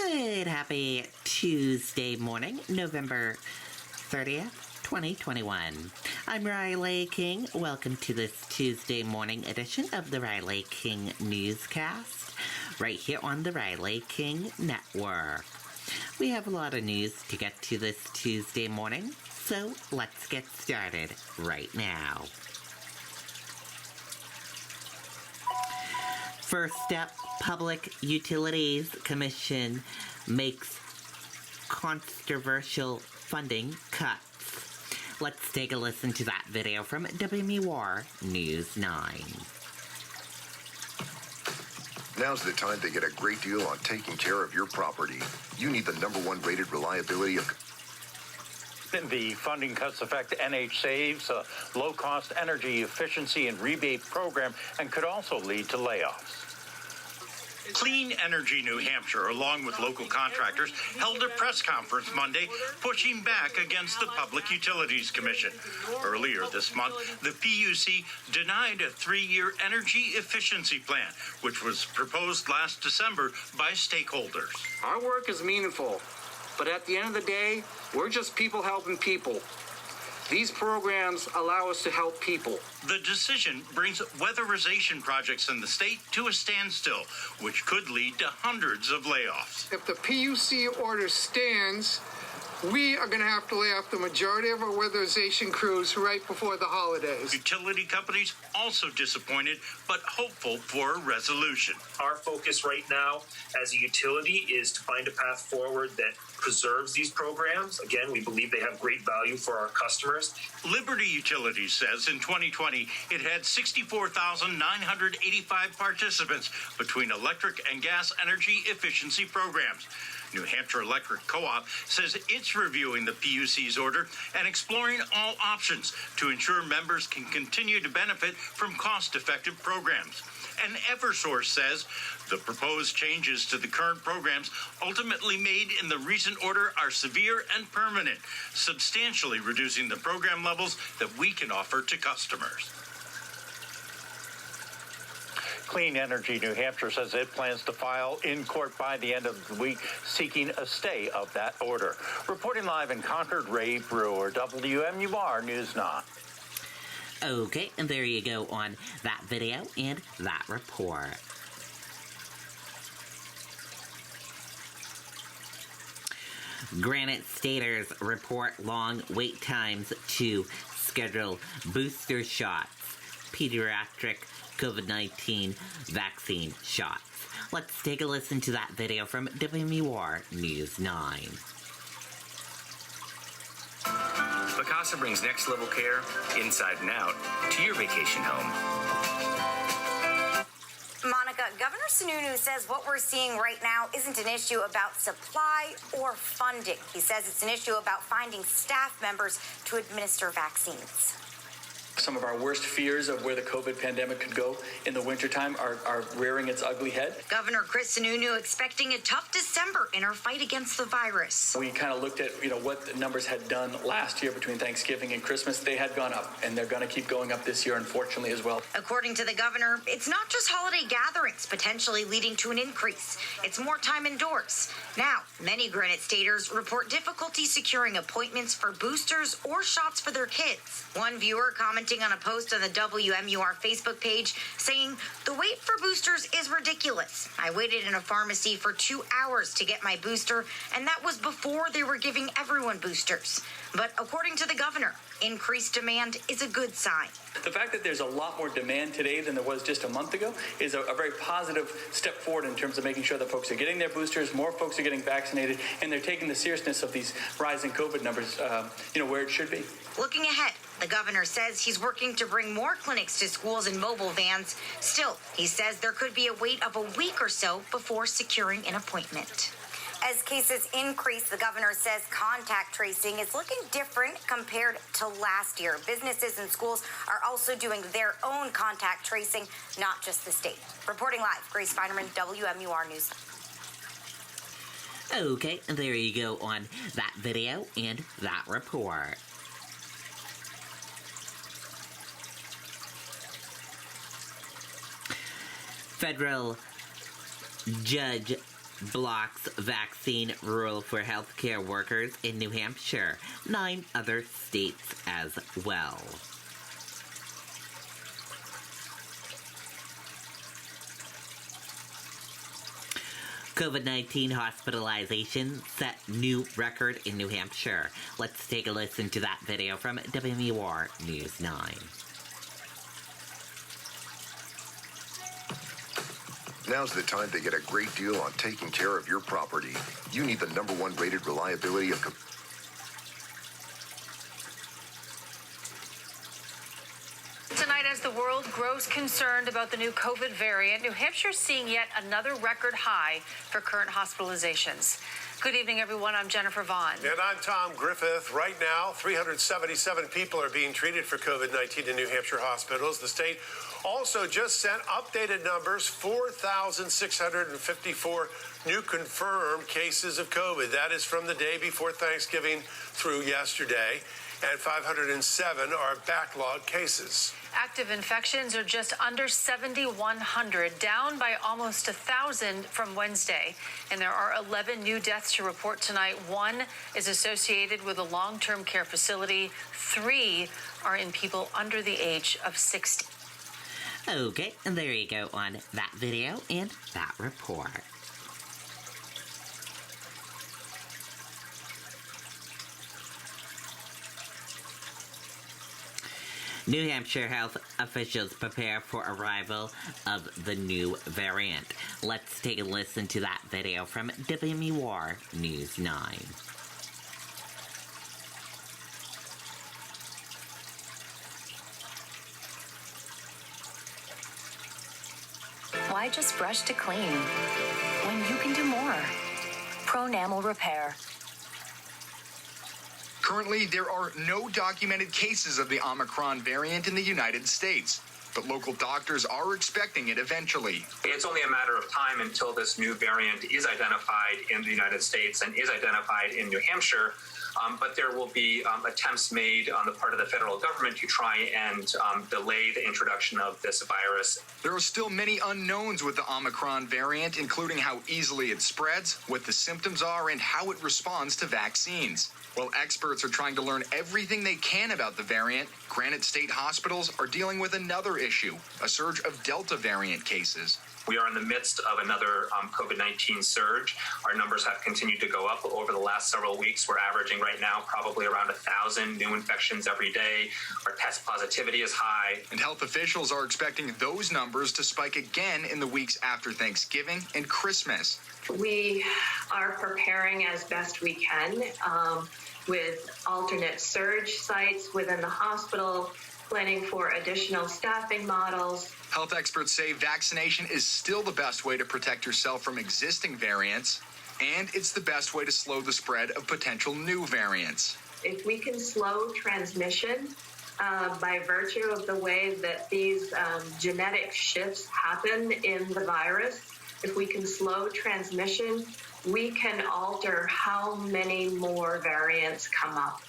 Good, happy Tuesday morning, November 30th, 2021. I'm Riley King. Welcome to this Tuesday morning edition of the Riley King Newscast, right here on the Riley King Network. We have a lot of news to get to this Tuesday morning, so let's get started right now. First up, Public Utilities Commission makes controversial funding cuts. Let's take a listen to that video from WMUR News 9. Now's the time to get a great deal on taking care of your property. You need the #1 rated reliability of... The funding cuts affect NH Saves, a low-cost energy efficiency and rebate program, and could also lead to layoffs. Clean Energy New Hampshire, along with local contractors, held a press conference Monday pushing back against the Public Utilities Commission. Earlier this month, the PUC denied a 3-year energy efficiency plan, which was proposed last December by stakeholders. Our work is meaningful, but at the end of the day, we're just people helping people. These programs allow us to help people. The decision brings weatherization projects in the state to a standstill, which could lead to hundreds of layoffs. If the PUC order stands, we are going to have to lay off the majority of our weatherization crews right before the holidays. Utility companies also disappointed, but hopeful for a resolution. Our focus right now as a utility is to find a path forward that preserves these programs. Again, we believe they have great value for our customers. Liberty Utilities says in 2020, it had 64,985 participants between electric and gas energy efficiency programs. New Hampshire Electric Co-op says it's reviewing the PUC's order and exploring all options to ensure members can continue to benefit from cost-effective programs. And Eversource says the proposed changes to the current programs ultimately made in the recent order are severe and permanent, substantially reducing the program levels that we can offer to customers. Clean Energy New Hampshire says it plans to file in court by the end of the week seeking a stay of that order. Reporting live in Concord, Ray Brewer, WMUR News 9. Okay, and there you go on that video and that report. Granite Staters report long wait times to schedule booster shots, pediatric COVID-19 vaccine shots. Let's take a listen to that video from WMUR News 9. Vacasa brings next-level care, inside and out, to your vacation home. Monica, Governor Sununu says what we're seeing right now isn't an issue about supply or funding. He says it's an issue about finding staff members to administer vaccines. Some of our worst fears of where the COVID pandemic could go in the wintertime are rearing its ugly head. Governor Chris Sununu expecting a tough December in our fight against the virus. We kind of looked at, what the numbers had done last year between Thanksgiving and Christmas. They had gone up, and they're going to keep going up this year, unfortunately, as well. According to the governor, it's not just holiday gatherings potentially leading to an increase. It's more time indoors. Now, many Granite Staters report difficulty securing appointments for boosters or shots for their kids. One viewer commented on a post on the WMUR Facebook page saying, "The wait for boosters is ridiculous. I waited in a pharmacy for 2 hours to get my booster, and that was before they were giving everyone boosters." But according to the governor, increased demand is a good sign. The fact that there's a lot more demand today than there was just a month ago is a very positive step forward in terms of making sure that folks are getting their boosters, more folks are getting vaccinated, and they're taking the seriousness of these rising COVID numbers, where it should be. Looking ahead, the governor says he's working to bring more clinics to schools in mobile vans. Still, he says there could be a wait of a week or so before securing an appointment. As cases increase, the governor says contact tracing is looking different compared to last year. Businesses and schools are also doing their own contact tracing, not just the state. Reporting live, Grace Feinerman, WMUR News. Okay, and there you go on that video and that report. Federal judge blocks vaccine rule for healthcare workers in New Hampshire, 9 other states as well. COVID-19 hospitalization set new record in New Hampshire. Let's take a listen to that video from WMUR News 9. Now's the time to get a great deal on taking care of your property. You need the #1 rated reliability of... Tonight, as the world grows concerned about the new COVID variant, New Hampshire's seeing yet another record high for current hospitalizations. Good evening, everyone. I'm Jennifer Vaughn. And I'm Tom Griffith. Right now, 377 people are being treated for COVID-19 in New Hampshire hospitals. The state also just sent updated numbers, 4,654 new confirmed cases of COVID. That is from the day before Thanksgiving through yesterday. And 507 are backlog cases. Active infections are just under 7,100, down by almost 1,000 from Wednesday. And there are 11 new deaths to report tonight. 1 is associated with a long-term care facility. 3 are in people under the age of 60. Okay, and there you go on that video and that report. New Hampshire health officials prepare for arrival of the new variant. Let's take a listen to that video from WMUR News 9. Why just brush to clean when you can do more? Pronamel Repair. Currently, there are no documented cases of the Omicron variant in the United States, but local doctors are expecting it eventually. It's only a matter of time until this new variant is identified in the United States and is identified in New Hampshire. But there will be attempts made on the part of the federal government to try and delay the introduction of this virus. There are still many unknowns with the Omicron variant, including how easily it spreads, what the symptoms are, and how it responds to vaccines. While experts are trying to learn everything they can about the variant, Granite State hospitals are dealing with another issue, a surge of Delta variant cases. We are in the midst of another COVID-19 surge. Our numbers have continued to go up over the last several weeks. We're averaging right now probably around 1,000 new infections every day. Our test positivity is high. And health officials are expecting those numbers to spike again in the weeks after Thanksgiving and Christmas. We are preparing as best we can with alternate surge sites within the hospital, planning for additional staffing models. Health experts say vaccination is still the best way to protect yourself from existing variants, and it's the best way to slow the spread of potential new variants. If we can slow transmission by virtue of the way that these genetic shifts happen in the virus, if we can slow transmission, we can alter how many more variants come up.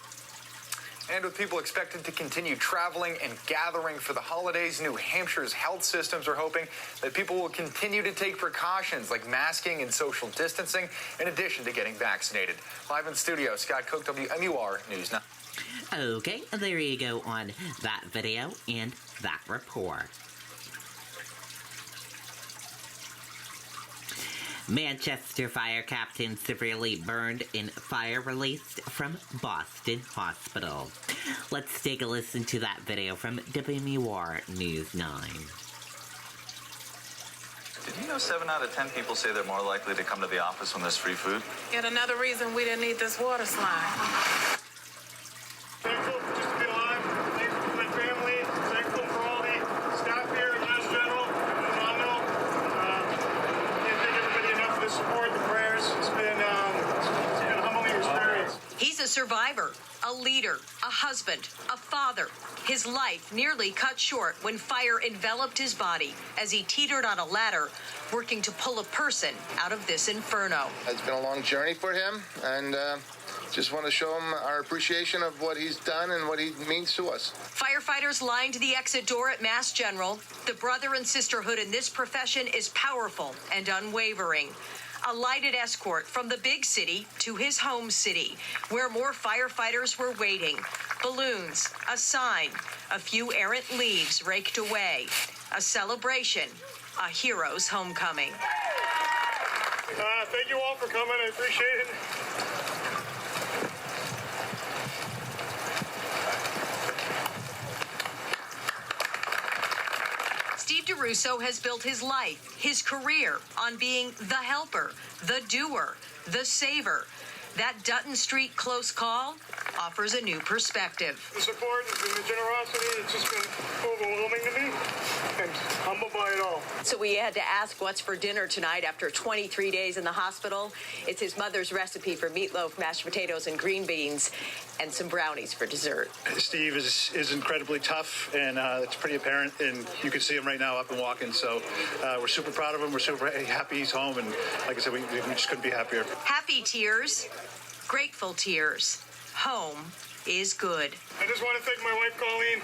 And with people expected to continue traveling and gathering for the holidays, New Hampshire's health systems are hoping that people will continue to take precautions like masking and social distancing, in addition to getting vaccinated. Live in studio, Scott Cook, WMUR News 9. Okay, there you go on that video and that report. Manchester fire captain severely burned in fire released from Boston Hospital. Let's take a listen to that video from WMUR News 9. Did you know 7 out of 10 people say they're more likely to come to the office when there's free food? Yet another reason we didn't need this water slide. Thankful just to be alive. Thankful for my family. Thankful for all the staff here at Mass General. Phenomenal. Can't thank everybody enough for the support, the prayers. It's been a humbling experience. He's a survivor, a leader, a husband, a father. His life nearly cut short when fire enveloped his body as he teetered on a ladder, working to pull a person out of this inferno. It's been a long journey for him, and just want to show him our appreciation of what he's done and what he means to us. Firefighters lined the exit door at Mass General. The brother and sisterhood in this profession is powerful and unwavering. a lighted escort from the big city to his home city, where more firefighters were waiting. Balloons, a sign, a few errant leaves raked away, a celebration, a hero's homecoming. Thank you all for coming. I appreciate it. Steve DeRusso has built his life, his career, on being the helper, the doer, the saver. That Dutton Street close call offers a new perspective. The support and the generosity, it's just been overwhelming to me. I'm humbled by it all. So we had to ask what's for dinner tonight after 23 days in the hospital. It's his mother's recipe for meatloaf, mashed potatoes, and green beans, and some brownies for dessert. Steve is incredibly tough, and it's pretty apparent, and you can see him right now up and walking. So we're super proud of him. We're super happy he's home, and like I said, we just couldn't be happier. Happy tears, grateful tears. Home is good. I just want to thank my wife, Colleen.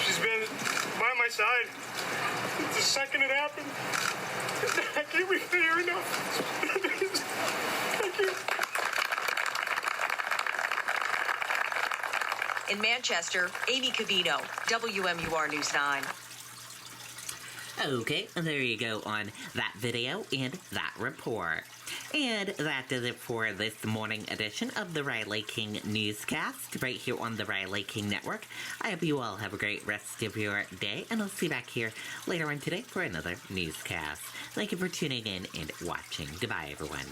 She's been by my side the second it happened. I can't repay her enough. Thank you. In Manchester, Amy Cavino, WMUR News 9. Okay, there you go on that video and that report. And that does it for this morning edition of the Riley King Newscast right here on the Riley King Network. I hope you all have a great rest of your day, and I'll see you back here later on today for another newscast. Thank you for tuning in and watching. Goodbye, everyone.